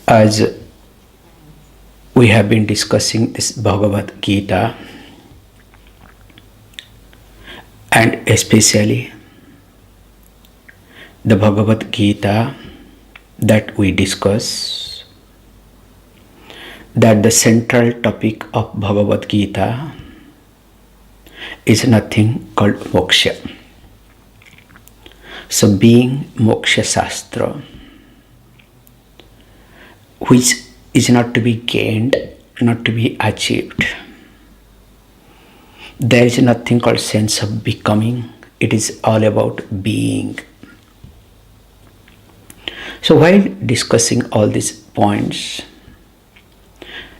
As we have been discussing this Bhagavad Gita, and especially the Bhagavad Gita that we discuss, that the central topic of Bhagavad Gita is nothing called moksha. So being moksha shastra, which is not to be gained, not to be achieved. There is nothing called sense of becoming. It is all about being. So while discussing all these points,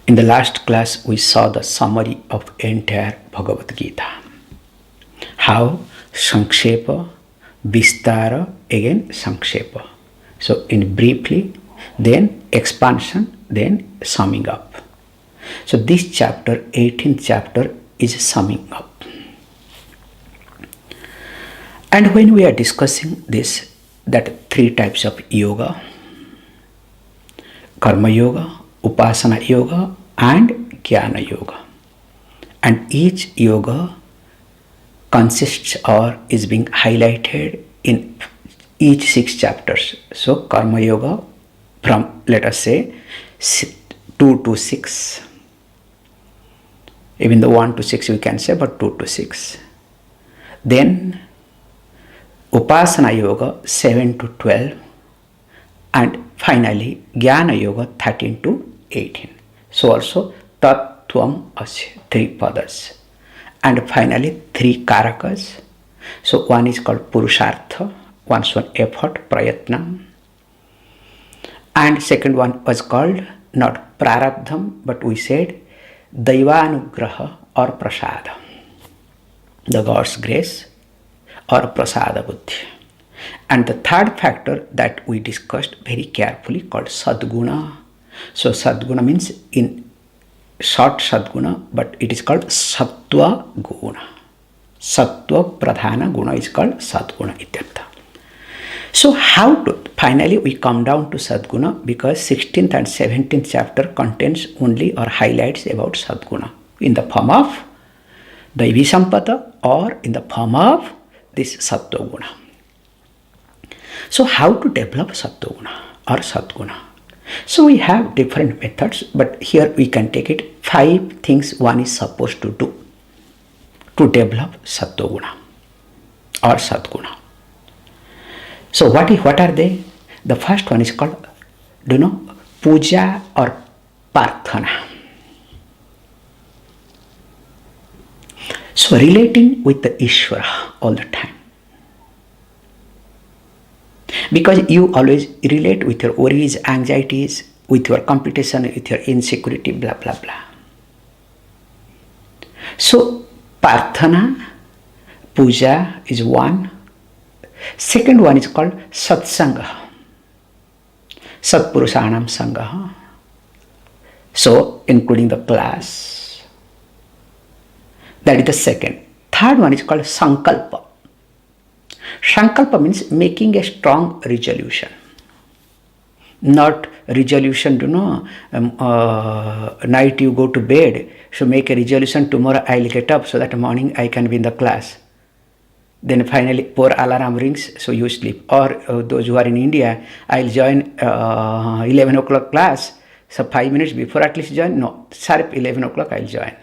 in the last class we saw the summary of entire Bhagavad Gita. How Sankshepa, Vistara, again Sankshepa. So in briefly, then expansion, then summing up. So this chapter, 18th chapter, is summing up. And when we are discussing this, that three types of yoga, karma yoga, upasana yoga, and jnana yoga. And each yoga consists or is being highlighted in each 6 chapters. So karma yoga from, let us say, 2 to 6. Even though 1 to 6 we can say, but 2 to 6. Then upasana yoga 7 to 12. And finally jnana yoga 13 to 18. So also tat tvam asya, 3 padas. And finally 3 karakas. So one is called purushartha, one's one effort, prayatna. And second one was called not prarabdham, but we said daivanugraha or prasada, the God's grace or prasada buddhi. And the third factor that we discussed very carefully called sadguna. So sadguna means in short sadguna, but it is called sattva guna. Sattva pradhana guna is called sadguna ityartha. So how to, finally we come down to sadguna, because 16th and 17th chapter contains only or highlights about sadguna in the form of daivi sampada or in the form of this sattva guna. So how to develop sattva guna or sadguna? So we have different methods, but here we can take it 5 things one is supposed to do to develop sattva guna or sadguna. So what are they? The first one is called, puja or prarthana. So relating with the Ishvara all the time. Because you always relate with your worries, anxieties, with your competition, with your insecurity, blah, blah, blah. So prarthana, puja is one. Second one is called satsanga, satpurushanam sangha. So including the class. That is the second. Third one is called sankalpa. Sankalpa means making a strong resolution. Not resolution, night you go to bed, so make a resolution, tomorrow I'll get up so that morning I can be in the class. Then finally, poor alarm rings, so you sleep. Or those who are in India, I'll join 11 o'clock class, so 5 minutes before at least join. No, sharp 11 o'clock I'll join.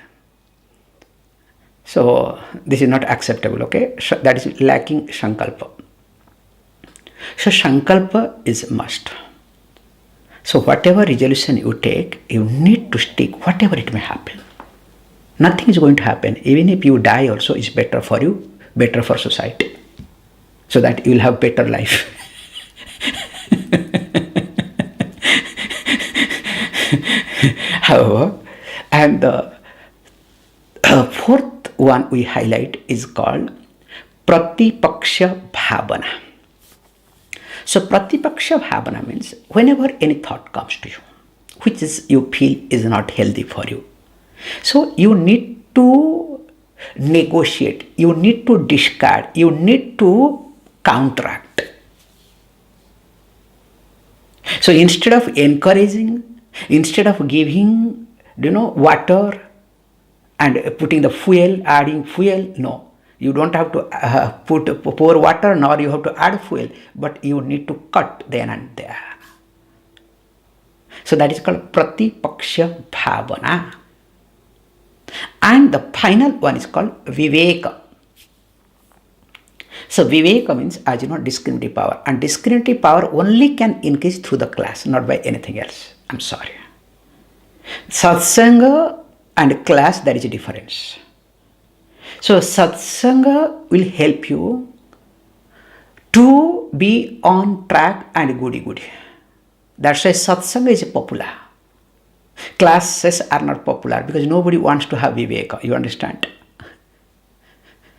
So this is not acceptable, okay? That is lacking sankalpa. So sankalpa is a must. So whatever resolution you take, you need to stick, whatever it may happen. Nothing is going to happen. Even if you die also, it's better for you, better for society, so that you will have better life. However, and the fourth one we highlight is called pratipaksha bhavana. So pratipaksha bhavana means whenever any thought comes to you, which is you feel is not healthy for you, so you need to negotiate, you need to discard, you need to counteract. So instead of encouraging, instead of giving, water and putting the fuel, adding fuel, no. You don't have to pour water, nor you have to add fuel, but you need to cut then and there. So that is called Pratipaksha Bhavana. And the final one is called Viveka. So Viveka means, as you know, discriminative power. And discriminative power only can increase through the class, not by anything else. I'm sorry. Satsanga and class, there is a difference. So satsanga will help you to be on track and goody. That's why satsanga is popular. Classes are not popular because nobody wants to have viveka, you understand?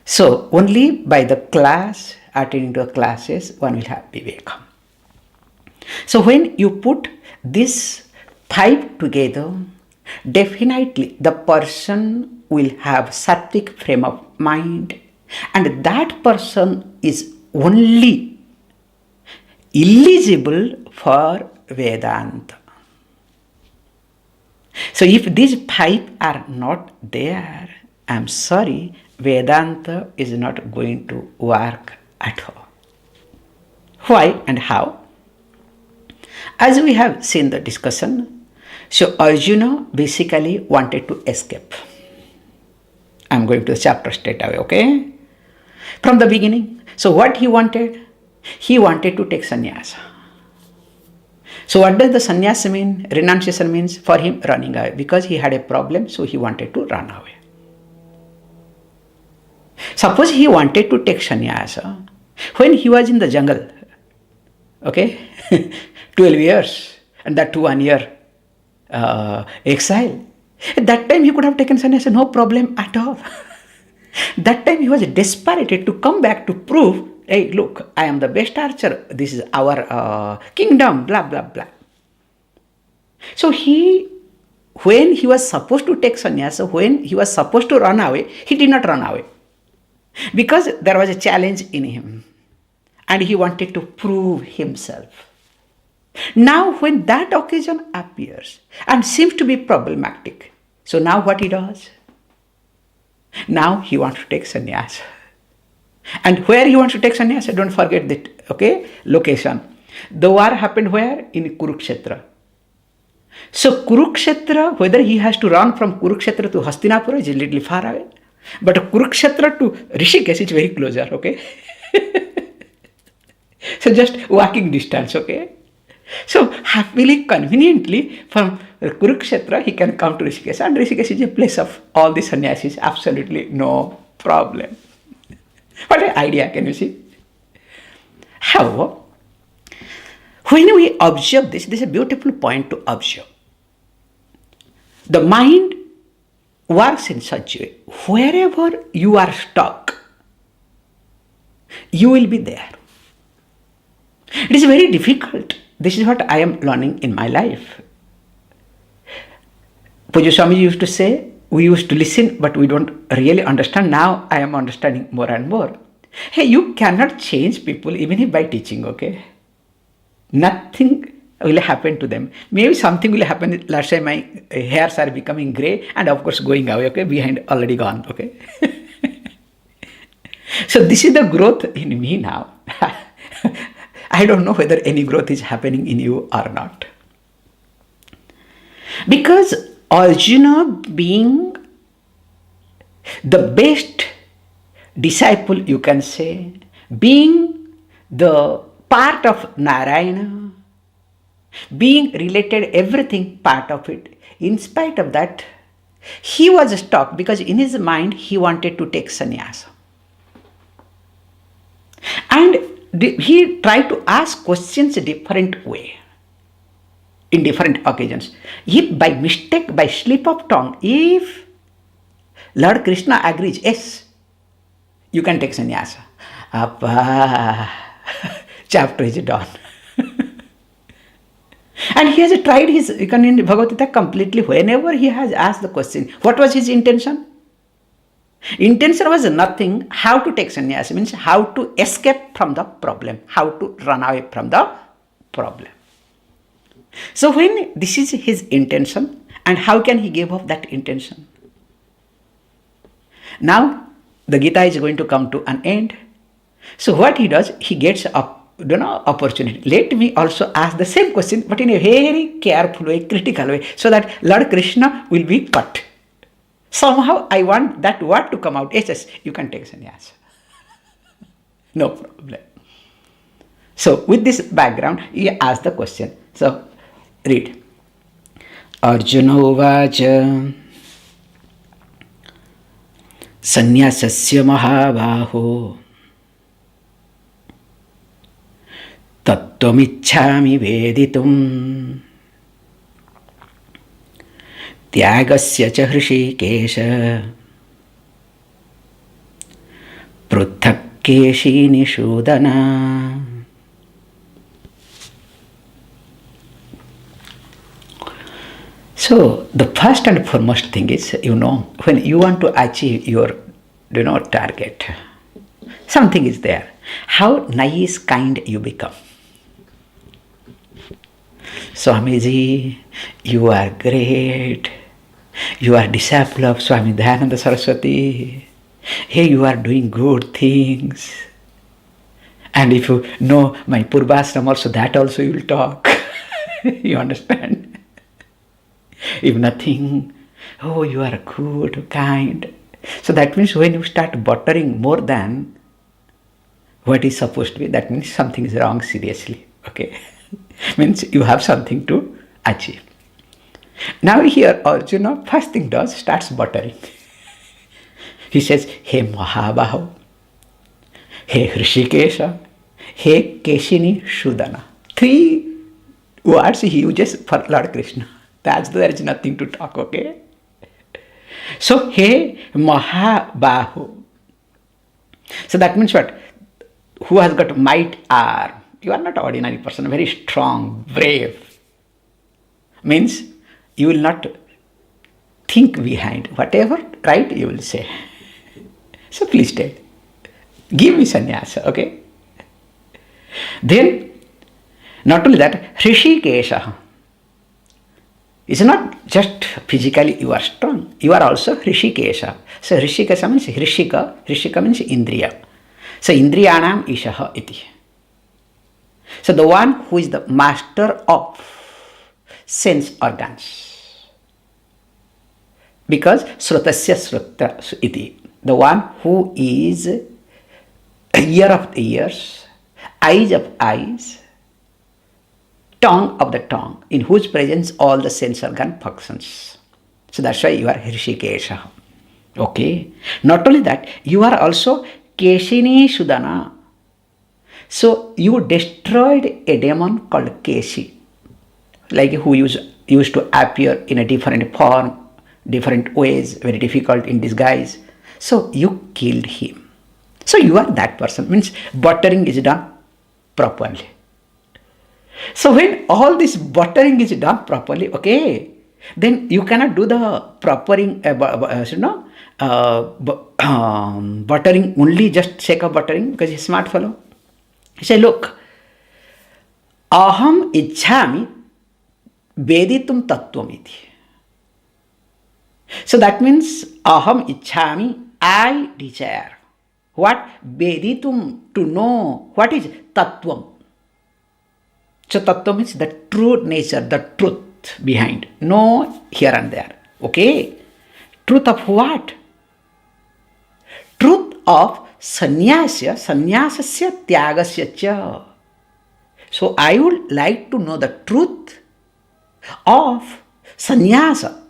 So only by the class, attending to the classes, one will have viveka. So when you put this 5 together, definitely the person will have sattvic frame of mind, and that person is only eligible for Vedanta. So if these 5 are not there, I'm sorry, Vedanta is not going to work at all. Why and how? As we have seen the discussion, so Arjuna basically wanted to escape. I'm going to the chapter straight away, okay? From the beginning. So what he wanted? He wanted to take sannyasa. So what does the sannyasa mean? Renunciation means for him running away. Because he had a problem, so he wanted to run away. Suppose he wanted to take sannyasa when he was in the jungle, okay, 12 years, and that 1 year exile. At that time he could have taken sannyasa, no problem at all. That time he was desperate to come back to prove, hey, look, I am the best archer, this is our kingdom, blah, blah, blah. So when he was supposed to take sannyasa, when he was supposed to run away, he did not run away. Because there was a challenge in him. And he wanted to prove himself. Now when that occasion appears and seems to be problematic, so now what he does? Now he wants to take sannyasa. And where he wants to take sannyasa, don't forget that, okay, location. The war happened where? In Kurukshetra. So Kurukshetra, whether he has to run from Kurukshetra to Hastinapura is a little far away. But Kurukshetra to Rishikesh is very closer, okay? So just walking distance, okay? So happily, conveniently, from Kurukshetra, he can come to Rishikesh. And Rishikesh is a place of all the sannyasis, absolutely no problem. What an idea, can you see? However, when we observe this is a beautiful point to observe. The mind works in such a way, wherever you are stuck, you will be there. It is very difficult. This is what I am learning in my life. Puja Swami used to say, we used to listen, but we don't really understand. Now I am understanding more and more. Hey, you cannot change people even if by teaching, okay? Nothing will happen to them. Maybe something will happen. Let's say my hairs are becoming grey and of course going away, okay? Behind already gone, okay? So this is the growth in me now. I don't know whether any growth is happening in you or not. Because Arjuna being the best disciple, you can say, being the part of Narayana, being related everything part of it, in spite of that, he was stuck because in his mind he wanted to take sannyasa. And he tried to ask questions a different way, in different occasions. If by mistake, by slip of tongue, if Lord Krishna agrees, yes, you can take sannyasa. Appa, chapter is done. And he has tried his, you can in Bhagavad Gita completely, whenever he has asked the question, what was his intention? Intention was nothing, how to take sannyasa, means how to escape from the problem, how to run away from the problem. So when this is his intention, and how can he give up that intention? Now the Gita is going to come to an end. So what he does, he gets opportunity. Let me also ask the same question, but in a very careful way, critical way, so that Lord Krishna will be cut. Somehow I want that word to come out. Yes, you can take sannyasa. No problem. So with this background, he asked the question. So read. Arjuna uvacha sannyasasya mahabaho tattvam veditum tyagasya cha hrishikesha pruthakkeshi nishudana. So the first and foremost thing is, when you want to achieve your, target, something is there. How nice, kind you become. Swamiji, you are great. You are disciple of Swami Ananda Saraswati. Hey, you are doing good things. And if you know my Purvashram also, that also you will talk. You understand? If nothing, oh, you are good, kind. So that means when you start buttering more than what is supposed to be, that means something is wrong seriously. Okay? Means you have something to achieve. Now here Arjuna, first thing starts buttering. He says, Hey Mahabaho, Hey Hrishikesha, Hey Keshini Shudana. 3 words he uses for Lord Krishna. There is nothing to talk, okay? So, Hey Mahabahu. So that means what? Who has got might arm. You are not an ordinary person, very strong, brave. Means you will not think behind. Whatever, right, you will say. So please take. Give me sannyasa, okay? Then, not only that, Hrishikesha. It's not just physically you are strong, you are also Hrishikesha. So Hrishikesha means Hrishika, Hrishika means Indriya. So Indriyanam Ishaha iti. So the one who is the master of sense organs. Because Srutasya Sruta iti. The one who is ear of ears, eyes of eyes, tongue of the tongue, in whose presence all the sense organ functions. So that's why you are Hrishikesha. Okay. Not only that, you are also Keshini Shudana. So you destroyed a demon called Keshi, like who used to appear in a different form, different ways, very difficult in disguise. So you killed him. So you are that person. Means buttering is done properly. So when all this buttering is done properly, okay, then you cannot do the propering, buttering only just sake of buttering, because he's a smart fellow. He said, look, aham ichhami veditum tattvam iti. So that means aham ichhami, I desire. What? Veditum, to know. What is tattvam? So tattva means the true nature, the truth behind. No here and there. Okay? Truth of what? Truth of sannyasya, sannyasasya tyagasya cha. So I would like to know the truth of sannyasa.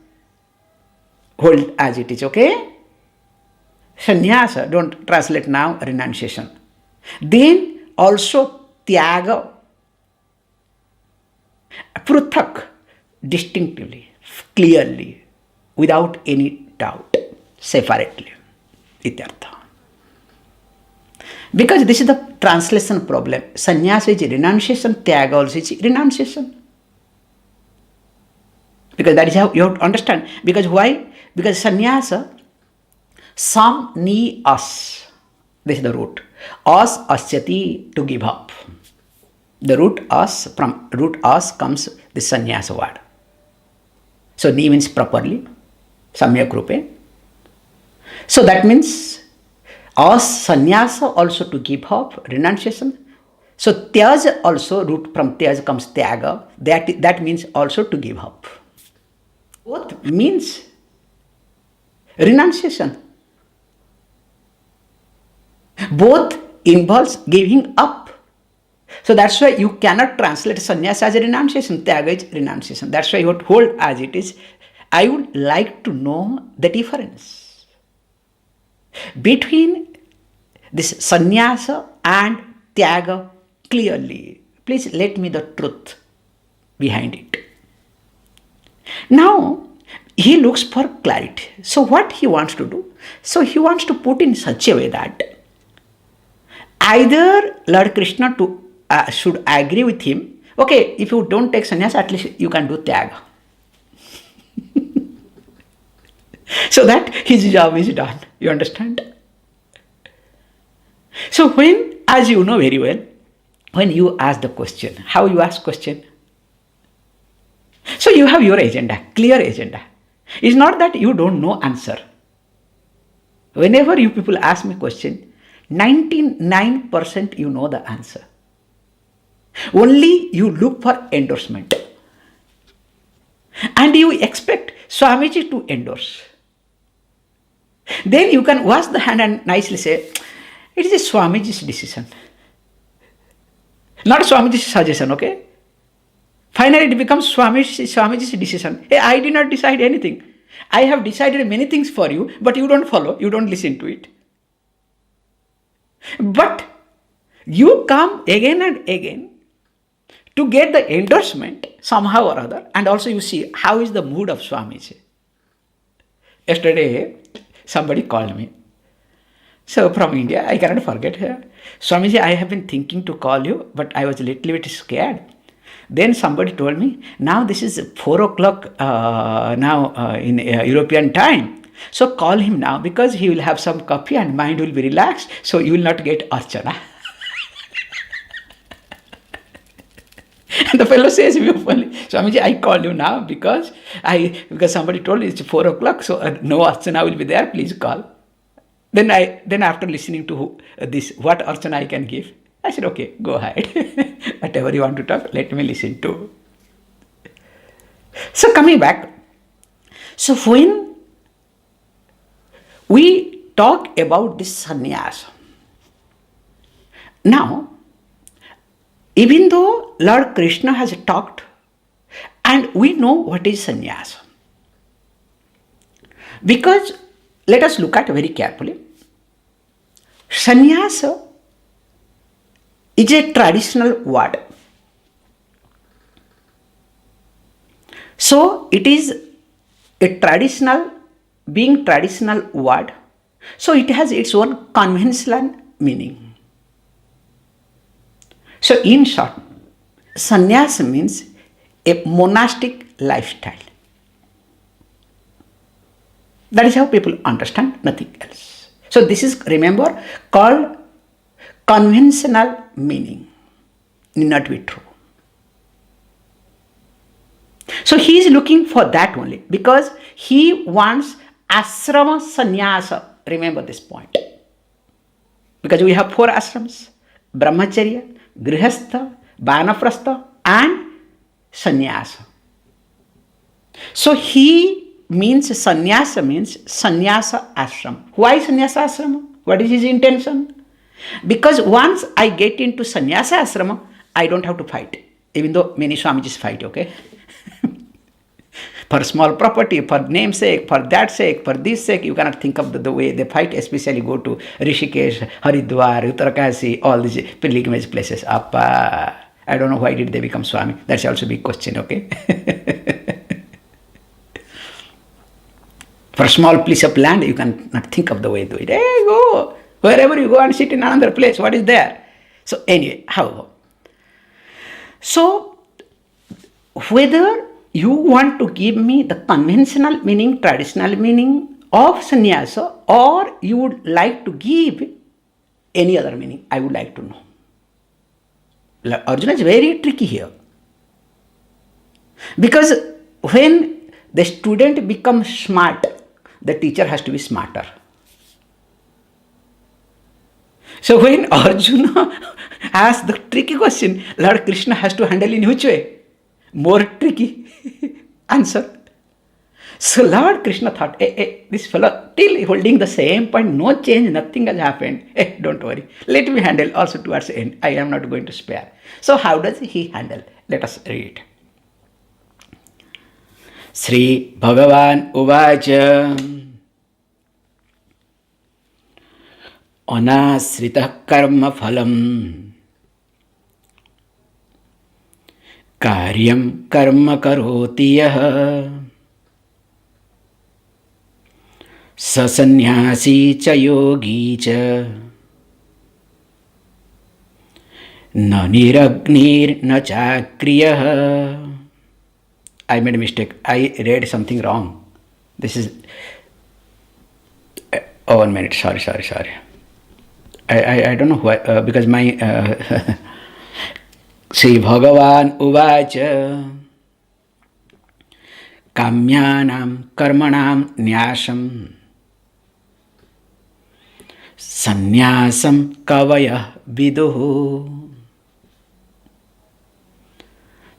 Hold as it is, okay? Sannyasa, don't translate now, renunciation. Then also tyaga. Pruthak, distinctively, clearly, without any doubt, separately. Ityartha. Because this is the translation problem. Sannyasa is renunciation, tyaga also is renunciation. Because that is how you have to understand. Because why? Because sannyasa, sam ni as. This is the root. As asyati, to give up. The root as, from root as comes the sannyasa word. So ni means properly, samyak rupe. So that means sannyasa also to give up, renunciation. So tyaj also, root from tyaj comes tyaga, that means also to give up. Both means renunciation. Both involves giving up. So that's why you cannot translate sannyasa as a renunciation, tyaga is renunciation. That's why you would hold as it is. I would like to know the difference between this sannyasa and tyaga clearly. Please let me the truth behind it. Now, he looks for clarity. So what he wants to do? So he wants to put in such a way that either Lord Krishna should agree with him, okay, if you don't take sannyasa, at least you can do tyaga. So that his job is done. You understand? So when, as you know very well, when you ask the question, how you ask question? So you have your agenda, clear agenda. It's not that you don't know answer. Whenever you people ask me question, 99% you know the answer. Only you look for endorsement. And you expect Swamiji to endorse. Then you can wash the hand and nicely say, it is Swamiji's decision. Not Swamiji's suggestion, okay? Finally it becomes Swamiji's decision. Hey, I did not decide anything. I have decided many things for you, but you don't follow, you don't listen to it. But you come again and again to get the endorsement somehow or other, and also you see how is the mood of Swamiji. Yesterday, somebody called me. So from India, I cannot forget her. Swamiji, I have been thinking to call you, but I was a little bit scared. Then somebody told me, now this is 4 o'clock in European time. So call him now because he will have some coffee and mind will be relaxed. So you will not get archana. And the fellow says beautifully, Swamiji, I call you now because somebody told me it's 4 o'clock, so no archana will be there, please call. Then after listening to this, what archana I can give? I said, okay, go ahead. Whatever you want to talk, let me listen to. So coming back, so when we talk about this sannyasa, now, even though Lord Krishna has talked, and we know what is sannyasa, because let us look at very carefully. Sannyasa is a traditional word. So it is a traditional word. So it has its own conventional meaning. So in short, sannyasa means a monastic lifestyle. That is how people understand, nothing else. So this is, remember, called conventional meaning. Need not be true. So he is looking for that only because he wants ashrama sannyasa. Remember this point. Because we have 4 ashrams: brahmacharya, grihastha, vanaprastha and sannyasa. So he means sannyasa ashram. Why sannyasa ashram? What is his intention? Because once I get into sannyasa ashram, I don't have to fight. Even though many Swamijis fight, okay? For small property, for namesake, for that sake, for this sake, you cannot think of the way they fight, especially go to Rishikesh, Haridwar, Uttarakasi, all these pilgrimage places. Appa, I don't know why did they become Swami. That's also a big question, okay? For a small piece of land, you cannot think of the way to do it. Hey, go! Wherever you go and sit in another place, what is there? So anyway, however. So, whether you want to give me the conventional meaning, traditional meaning of sannyasa, or you would like to give any other meaning, I would like to know. Arjuna is very tricky here. Because when the student becomes smart, the teacher has to be smarter. So when Arjuna asked the tricky question, Lord Krishna has to handle in which way? More tricky answer. So Lord Krishna thought, this fellow still holding the same point, no change, nothing has happened. Don't worry, let me handle also towards the end. I am not going to spare. So how does he handle? Let us read. Sri Bhagavan Uvacha Anasritah karma phalam karyam karma karoti yaha sasannyasi cha yogi cha na niragnir na chakriyah. I made a mistake. I read something wrong. This is... Oh, 1 minute. Sorry. I don't know why, because my... Sri Bhagavan Uvacha Kamyanam Karmanam Nyasam Sannyasam Kavaya Viduhu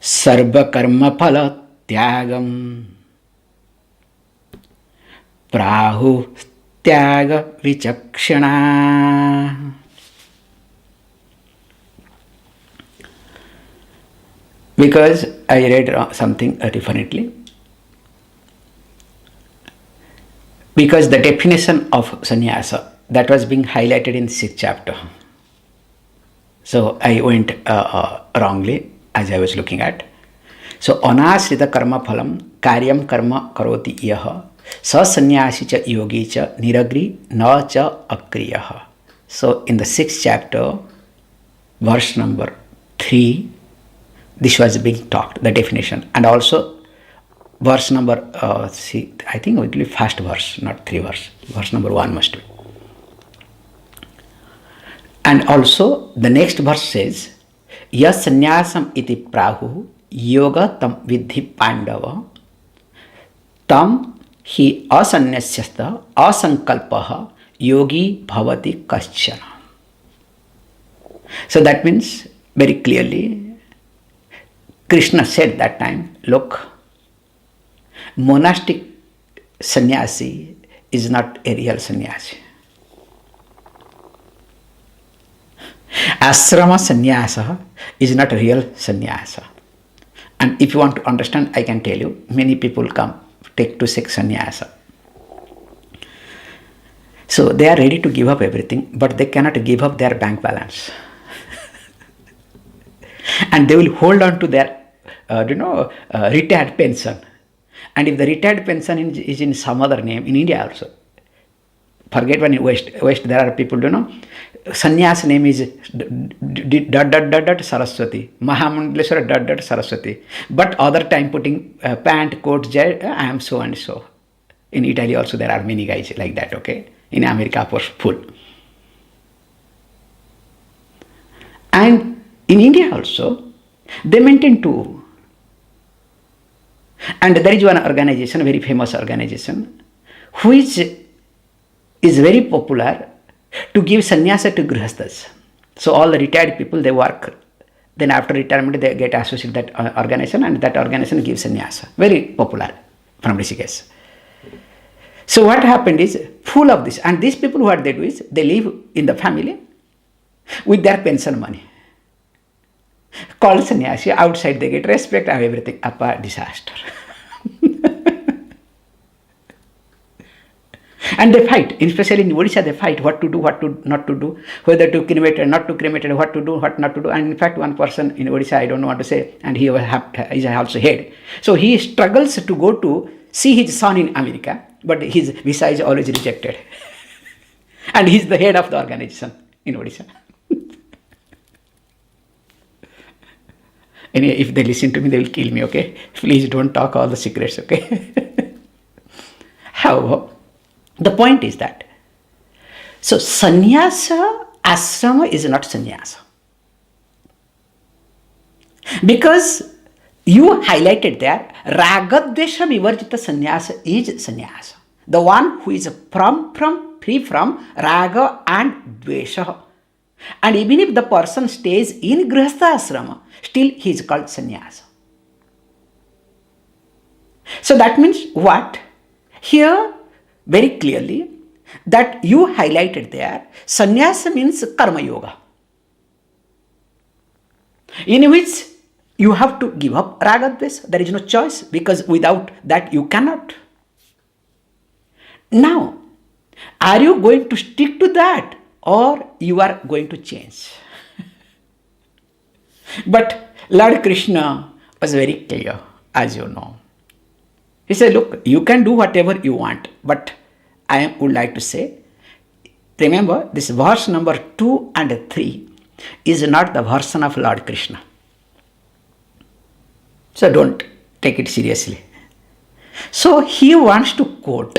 Sarva Karma Phala Tyagam Prahu Tyaga Vichakshana. Because I read something differently. Because the definition of sannyasa that was being highlighted in 6th chapter. So I went wrongly as I was looking at. So anasrita karma phalam karyam karma karoti yaha sa sannyasi cha yogi cha niragri na cha akriyah. So in the 6th chapter, verse number 3, this was being talked, the definition. And also verse number, I think it will be first verse, not 3 verse. Verse number 1 must be. And also the next verse says, Yas sannyasam iti prahu yoga tam vidhi pandava tam hi asanyasyasta asankalpaha yogi bhavati kaschana. So that means very clearly Krishna said that time, look, monastic sannyasi is not a real sannyasi. Ashrama sannyasa is not a real sannyasa. And if you want to understand, I can tell you, many people come, take to seek sannyasa. So they are ready to give up everything, but they cannot give up their bank balance. And they will hold on to their, retired pension. And if the retired pension is in some other name, in India also, forget when in West there are people, sannyas name is Saraswati, Mahamandaleshwara Saraswati. But other time putting pant, coat, I am so and so. In Italy also there are many guys like that, okay? In America, for full. And in India also, they maintain two. And there is one organization, very famous organization, which is very popular to give sannyasa to grihasthas. So all the retired people, they work. Then after retirement, they get associated with that organization, and that organization gives sannyasa. Very popular from Rishikesh. So what happened is, full of this. And these people, what they do is, they live in the family with their pension money. Called sannyasi, outside they get respect and everything. Appa, disaster. And they fight, especially in Odisha, they fight what to do, what to not to do, whether to cremate or not to cremate, what to do, what not to do. And in fact, one person in Odisha, I don't know what to say, and he is also head. So he struggles to go to see his son in America, but his visa is always rejected. And he is the head of the organization in Odisha. Anyway, if they listen to me, they will kill me, okay? Please don't talk all the secrets, okay? However, the point is that, so sannyasa, ashrama is not sannyasa. Because you highlighted there, Ragadvesha Vivarjita Sannyasa is sannyasa. The one who is free from Raga and Dvesha. And even if the person stays in Grihastha Ashrama, still he is called sannyasa. So that means what? Here, very clearly, that you highlighted there, sannyasa means karma yoga, in which you have to give up ragadvesha. There is no choice, because without that you cannot. Now, are you going to stick to that, or you are going to change? But Lord Krishna was very clear, as you know. He said, look, you can do whatever you want, but I would like to say, remember, this verse number 2 and 3 is not the version of Lord Krishna. So don't take it seriously. So he wants to quote,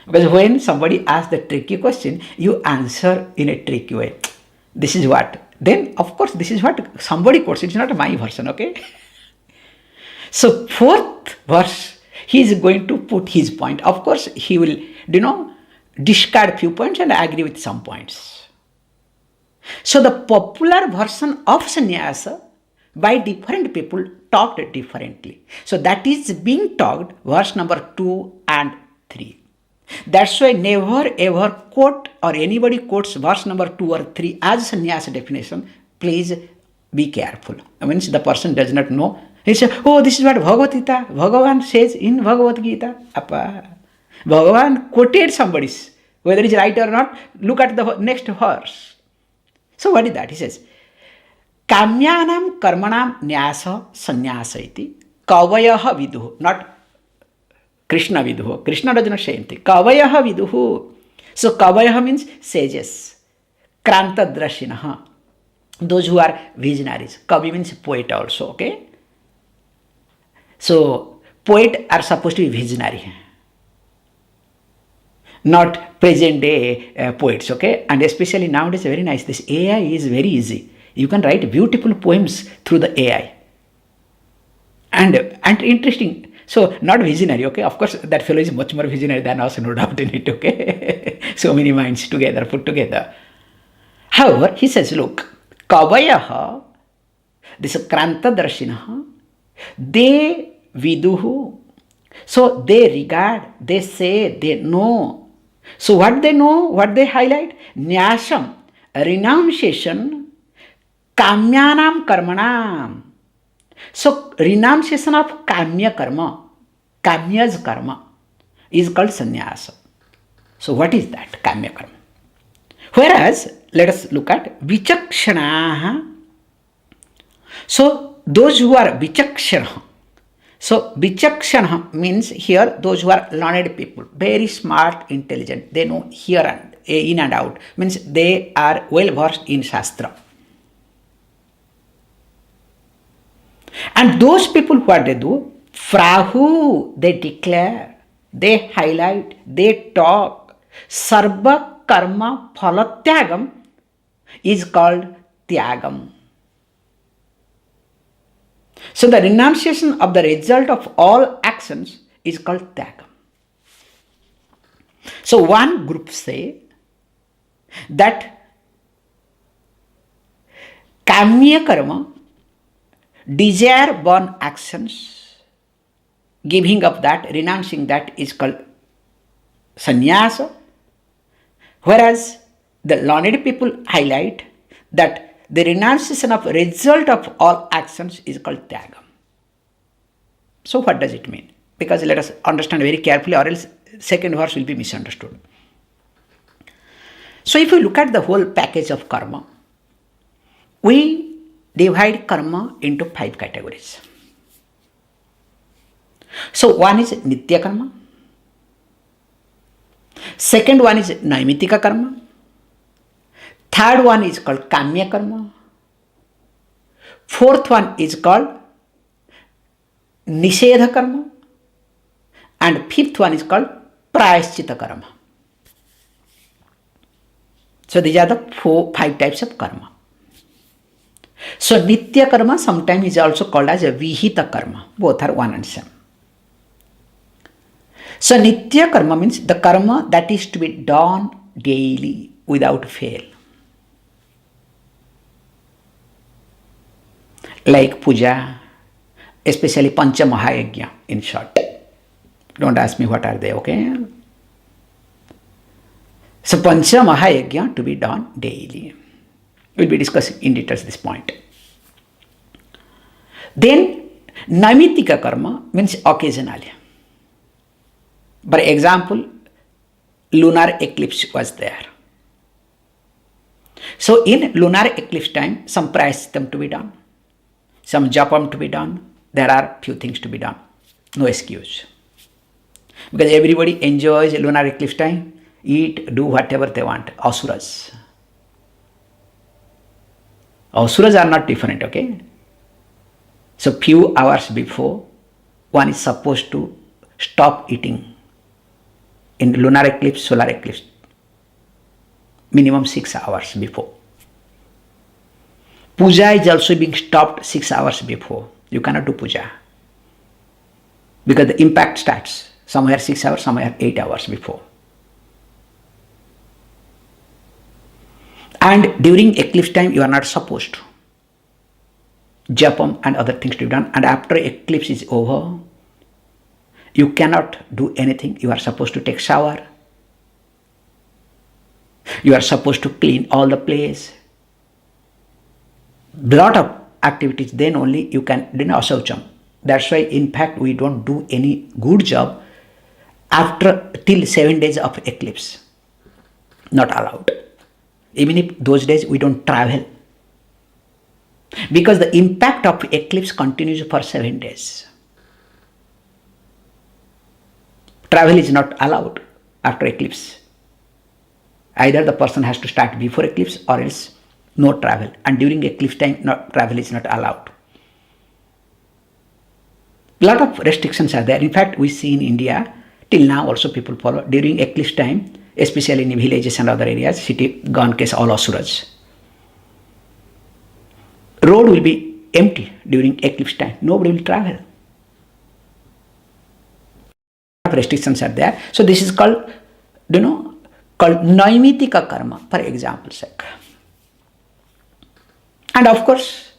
because when somebody asks the tricky question, you answer in a tricky way. This is what. Then, of course, this is what somebody quotes. It's not my version, okay? So, fourth verse, he is going to put his point. Of course, he will, discard few points and agree with some points. So, the popular version of sannyasa by different people talked differently. So, that is being talked, verse number 2 and 3. That's why never ever quote, or anybody quotes verse number 2 or 3 as sannyasa definition. Please be careful. I mean, the person does not know. He says, oh, this is what Bhagavad Gita, Bhagavan says in Bhagavad Gita. Appa. Bhagavan quoted somebody's. Whether it's right or not, look at the next verse. So what is that? He says, Kamyanam karmanam nyasa sannyasa iti kavayaha viduhu. Not Krishna viduhu. Krishna does not say anything. Kavayaha viduhu. So kavayaha means sages. Kranta drashinaha. Those who are visionaries. Kavi means poet also, okay? So poet are supposed to be visionary. Not present day poets, okay? And especially nowadays, very nice. This AI is very easy. You can write beautiful poems through the AI. And interesting. So, not visionary, okay? Of course, that fellow is much more visionary than us, no doubt in it, okay? So many minds together, put together. However, he says, look, Kavayaha, this Kranta Darshinaha, they viduhu. So, they regard, they say, they know. So, what they know, what they highlight? Nyasham, renunciation, kamyanam karmanam. So, renunciation of kamya karma, kamya's karma, is called sannyasa. So, what is that kamya karma? Whereas, let us look at vichakshanaha. So, those who are vichakshana. So, vichakshana means here those who are learned people, very smart, intelligent. They know here and in and out. Means they are well versed in Shastra. And those people, what they do? Frahu, they declare, they highlight, they talk. Sarva karma phalatyagam is called tyagam. So the renunciation of the result of all actions is called tyagam. So one group say that kamya karma, desire-born actions, giving up that, renouncing that is called sannyasa. Whereas the learned people highlight that the renunciation of result of all actions is called tyagam. So what does it mean? Because let us understand very carefully, or else second verse will be misunderstood. So if you look at the whole package of karma, we divide karma into 5 categories. So one is nitya karma. Second one is naimitika karma. Third one is called kamya karma. Fourth one is called nishedha karma. And fifth one is called prayaschita karma. So these are the 5 types of karma. So Nitya karma sometimes is also called as a Vihita karma. Both are one and same. So Nitya karma means the karma that is to be done daily without fail. Like puja, especially Pancha Mahayagya in short. Don't ask me what are they, okay? So Pancha Mahayagya to be done daily. We'll be discussing in details this point. Then Namitika karma means occasionally. For example, lunar eclipse was there. So in lunar eclipse time, some prayaschitam to be done, some japam to be done. There are few things to be done. No excuse. Because everybody enjoys lunar eclipse time, eat, do whatever they want. Asuras. Asuras are not different, okay? So few hours before, one is supposed to stop eating. In lunar eclipse, solar eclipse, minimum 6 hours before. Puja is also being stopped 6 hours before. You cannot do puja. Because the impact starts somewhere 6 hours, somewhere 8 hours before. And during eclipse time, you are not supposed to. Japam and other things to be done. And after eclipse is over, you cannot do anything. You are supposed to take shower. You are supposed to clean all the place. Lot of activities. Then only you can do asaucham. That's why, in fact, we don't do any good job after till 7 days of eclipse. Not allowed. Even if those days we don't travel. Because the impact of eclipse continues for 7 days. Travel is not allowed after eclipse. Either the person has to start before eclipse or else no travel. And during eclipse time, travel is not allowed. Lot of restrictions are there. In fact, we see in India, till now also people follow. During eclipse time, especially in villages and other areas, city gone case all asuras. Road will be empty during eclipse time. Nobody will travel. Restrictions are there. So this is called, called Naimitika karma, for example sake. And of course,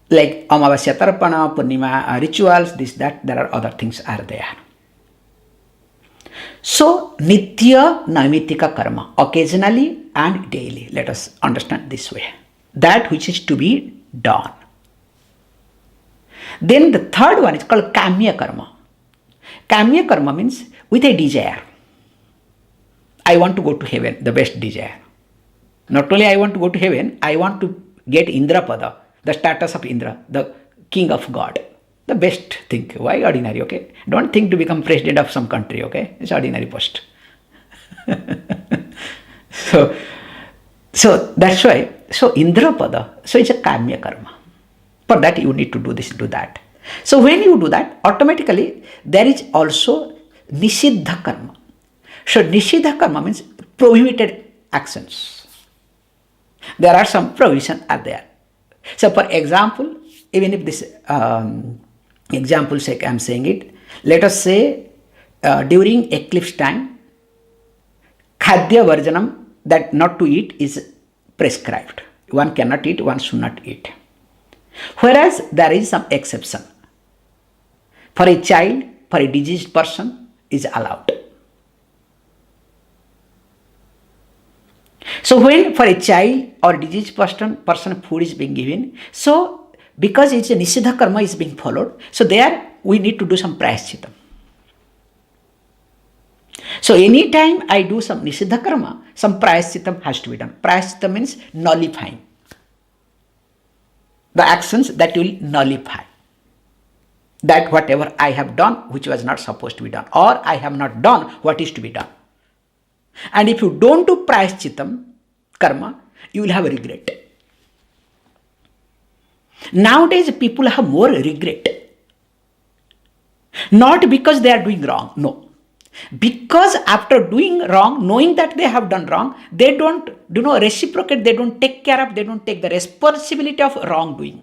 like Amavasya Tarpana, Purnima, rituals, this, that, there are other things are there. So Nitya Naimitika karma, occasionally and daily. Let us understand this way. That which is to be done. Then the third one is called Kamya karma. Kamya karma means with a desire. I want to go to heaven, the best desire. Not only I want to go to heaven, I want to get Indrapada, the status of Indra, the king of God. The best thing. Why ordinary, okay? Don't think to become president of some country, okay? It's ordinary post. So that's why, so Indrapada, so it's a Kamya karma. For that you need to do this, do that. So when you do that, automatically there is also Nisiddha karma. So Nisiddha karma means prohibited actions. There are some provisions are there. So for example, even if this example sake I am saying it, let us say during eclipse time, Khadya Varjanam, that not to eat is prescribed. One cannot eat, one should not eat. Whereas there is some exception. For a child, for a diseased person is allowed. So when for a child or diseased person food is being given, so because it's a Nisiddha karma is being followed, so there we need to do some prayaschitam. So anytime I do some Nisiddha karma, some prayaschitam has to be done. Prayaschitam means nullifying. The actions that will nullify. That whatever I have done which was not supposed to be done, or I have not done what is to be done. And if you don't do prayaschitam karma, you will have a regret. Nowadays people have more regret. Not because they are doing wrong, no. Because after doing wrong, knowing that they have done wrong, they don't reciprocate, they don't take care of, they don't take the responsibility of wrongdoing.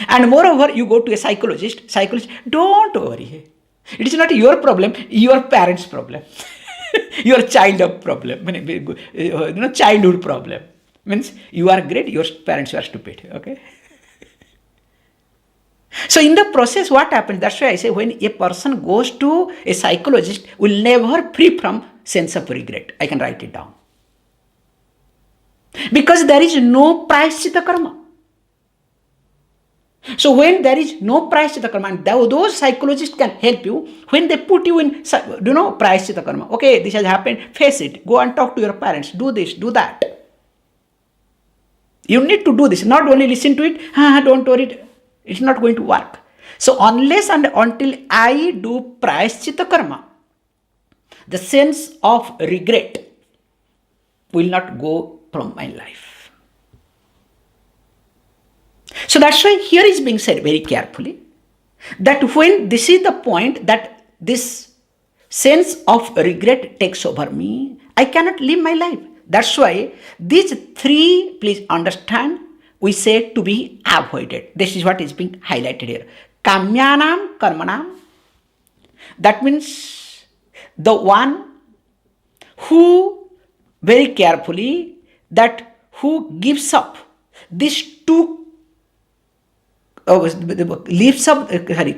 And moreover, you go to a psychologist, don't worry. It is not your problem, your parents' problem, your child problem, childhood problem. Means you are great, your parents are stupid. Okay. So in the process, what happens? That's why I say when a person goes to a psychologist, will never free from sense of regret. I can write it down. Because there is no prayaschitta karma. So when there is no prayaschitta karma, and those psychologists can help you, when they put you in, prayaschitta karma, okay, this has happened, face it, go and talk to your parents, do this, do that. You need to do this, not only listen to it, don't worry, it's not going to work. So unless and until I do prayaschitta karma, the sense of regret will not go from my life. So that's why here is being said very carefully that when this is the point that this sense of regret takes over me, I cannot live my life. That's why these three, please understand, we say to be avoided. This is what is being highlighted here. Kamyanam karmanam. That means the one who very carefully, that who gives up these two,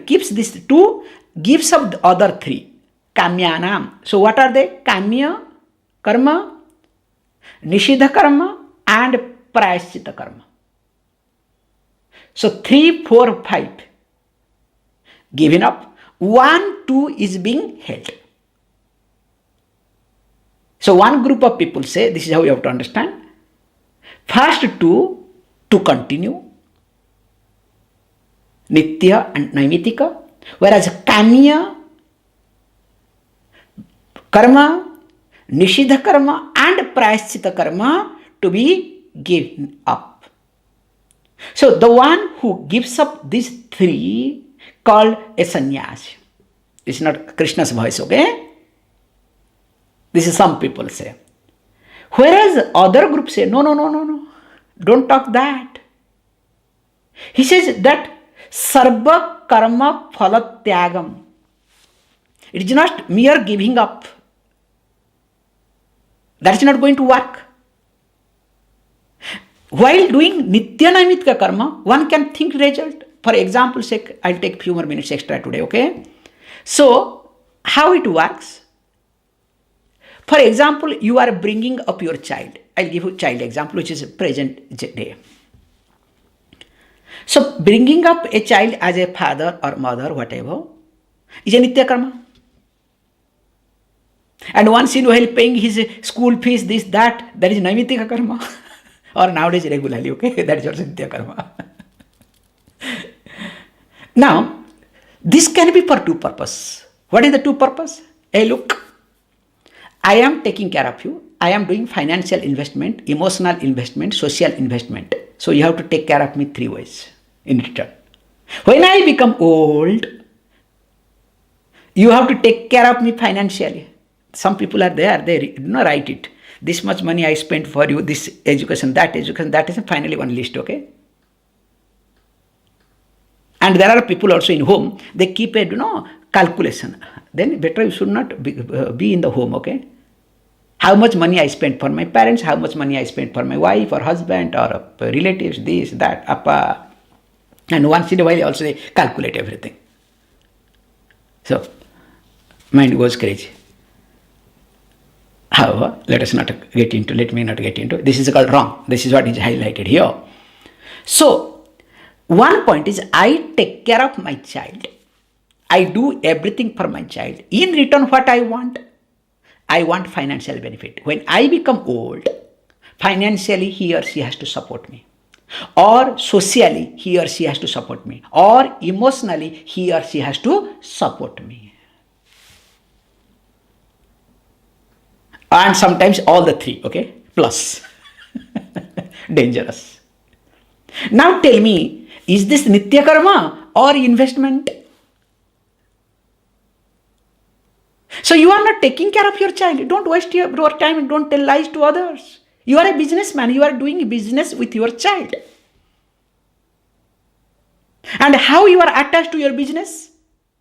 keeps these two, gives up the other three. Kamyanam. So what are they? Kamya karma, Nishidha karma, and Prayaschitta karma. So 3, 4, 5 given up. 1, 2 is being held. So one group of people say, this is how you have to understand. First 2 to continue, Nitya and Naimitika, whereas Kamya karma, Nishidha karma and Prayaschitta karma to be given up. So the one who gives up these 3 called a sannyasi. This is not Krishna's voice, okay? This is some people say. Whereas other groups say, no, don't talk that. He says that sarva karma phala tyagam. It is not mere giving up. That is not going to work. While doing Nitya Naimitika karma, one can think result. For example sake, I'll take few more minutes extra today, okay? So, how it works? For example, you are bringing up your child. I'll give you child example, which is present day. So, bringing up a child as a father or mother, whatever, is a Nitya karma. And once in a while paying his school fees, this, that is Naimitika karma. Or nowadays regularly, okay? That is also Nitya karma. Now, this can be for 2 purposes. What is the 2 purpose? Hey, look, I am taking care of you. I am doing financial investment, emotional investment, social investment. So you have to take care of me 3 ways in return. When I become old, you have to take care of me financially. Some people are there, they write it. This much money I spent for you, this education, that is finally one list, okay? And there are people also in home, they keep a, calculation. Then better you should not be in the home, okay? How much money I spent for my parents, how much money I spent for my wife or husband or relatives, this, that, appa. And once in a while also they calculate everything. So, mind goes crazy. However, let me not get into. This is called wrong. This is what is highlighted here. So, one point is I take care of my child. I do everything for my child. In return, what I want? I want financial benefit. When I become old, financially he or she has to support me. Or socially he or she has to support me. Or emotionally he or she has to support me. And sometimes all the 3, okay? Plus. Dangerous. Now tell me, is this Nitya karma or investment? So you are not taking care of your child. Don't waste your time and don't tell lies to others. You are a businessman. You are doing business with your child. And how you are attached to your business?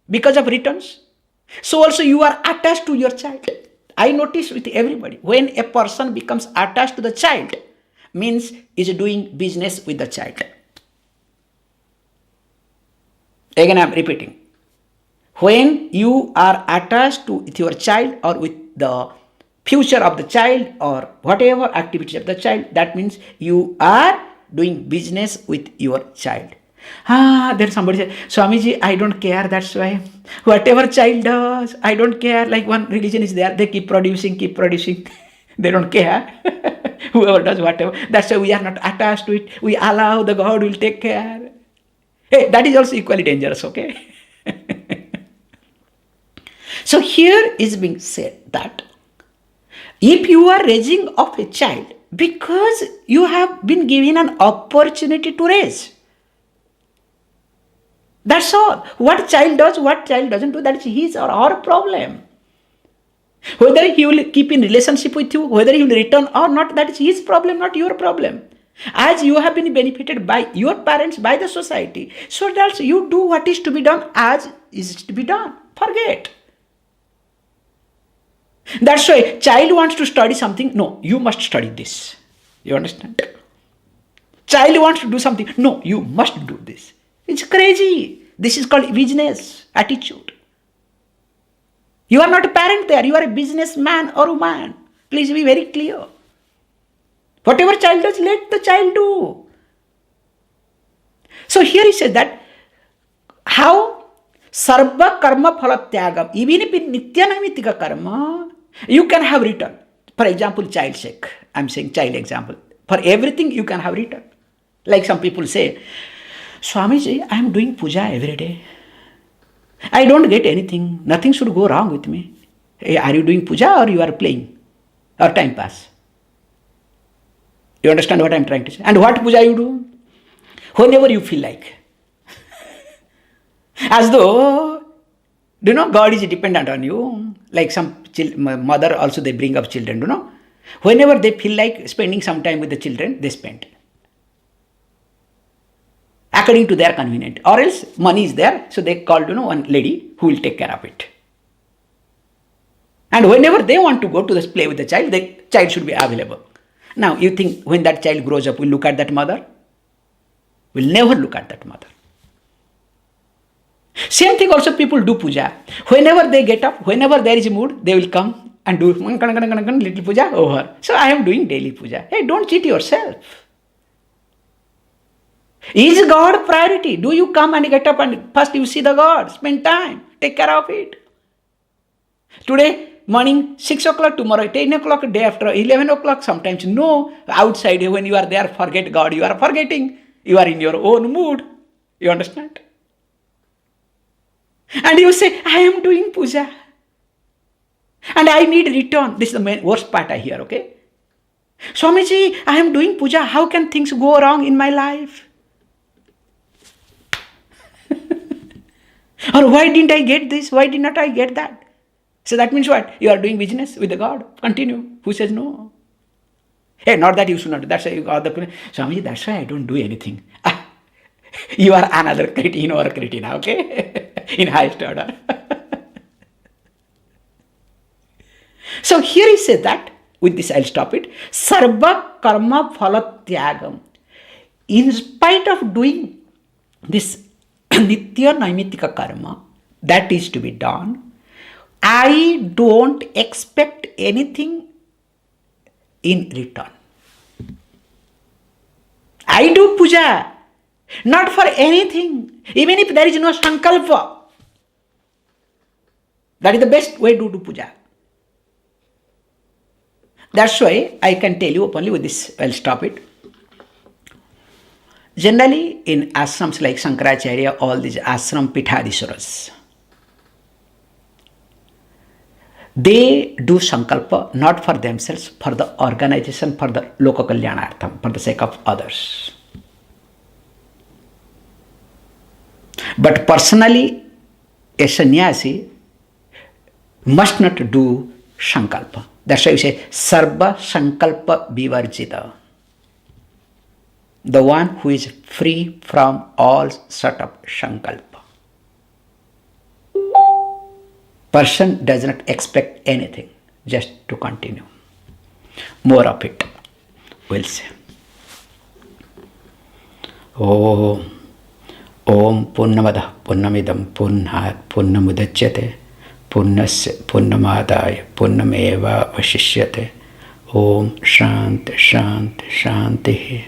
Because of returns. So also you are attached to your child. I notice with everybody, when a person becomes attached to the child, means is doing business with the child. Again I am repeating. When you are attached to with your child or with the future of the child or whatever activities of the child, that means you are doing business with your child. Then somebody said, Swamiji, I don't care, that's why. Whatever child does, I don't care. Like one religion is there, they keep producing. They don't care. Whoever does whatever. That's why we are not attached to it. We allow the God will take care. Hey, that is also equally dangerous, okay? So here is being said that if you are raising up a child because you have been given an opportunity to raise, that's all. What child does, what child doesn't do, that is his or our problem. Whether he will keep in relationship with you, whether he will return or not, that is his problem, not your problem. As you have been benefited by your parents, by the society, so that you do what is to be done as is to be done. Forget. That's why child wants to study something. No, you must study this. You understand? Child wants to do something. No, you must do this. It's crazy. This is called business attitude. You are not a parent there. You are a businessman or woman. Please be very clear. Whatever child does, let the child do. So here he says that how sarva karma phalatyagam, even if in nityanamitika karma, you can have return. For example, child sake. I am saying child example. For everything you can have return. Like some people say, Swamiji, I am doing puja every day. I don't get anything. Nothing should go wrong with me. Hey, are you doing puja or you are playing? Or time pass? You understand what I am trying to say? And what puja you do? Whenever you feel like. As though, God is dependent on you. Like some mother also they bring up children, Whenever they feel like spending some time with the children, they spend. According to their convenience. Or else money is there, so they called, one lady who will take care of it. And whenever they want to go to play with the child should be available. Now, you think when that child grows up, will look at that mother? Will never look at that mother. Same thing also people do puja. Whenever they get up, whenever there is a mood, they will come and do little puja over. So I am doing daily puja. Hey, don't cheat yourself. Is God priority? Do you come and get up and first you see the God, spend time, take care of it. Today, morning 6 o'clock, tomorrow 10 o'clock, day after 11 o'clock, sometimes no. Outside when you are there, forget God, you are forgetting. You are in your own mood. You understand? And you say, I am doing puja. And I need return. This is the worst part I hear, okay? Swamiji, I am doing puja. How can things go wrong in my life? Or why didn't I get this? Why did not I get that? So that means what? You are doing business with the God. Continue. Who says no? Hey, not that you should not do. That's why you got the Swamiji, that's why I don't do anything. You are another cretin or cretina, okay? In highest order. So here he says that, with this I'll stop it. Sarva karma phala tyagam. In spite of doing this nitya naimitika karma that is to be done, I don't expect anything in return. I do puja, not for anything, even if there is no sankalpa. That is the best way to do puja. That's why I can tell you openly with this, I'll stop it. Generally, in ashrams like Shankaracharya, all these ashram pithadiswaras, they do sankalpa not for themselves, for the organization, for the loka kalyanartham, for the sake of others. But personally, a sannyasi must not do sankalpa. That's why we say sarva sankalpa vivarjita. The one who is free from all sort of sankalpa. Person does not expect anything, just to continue. More of it, we'll say. Om Purnamada Purnamidam Purnat Purnamudachyate Purnasya Purnamadaya Purnameva Vashishyate. Om Shanti Shanti Shanti.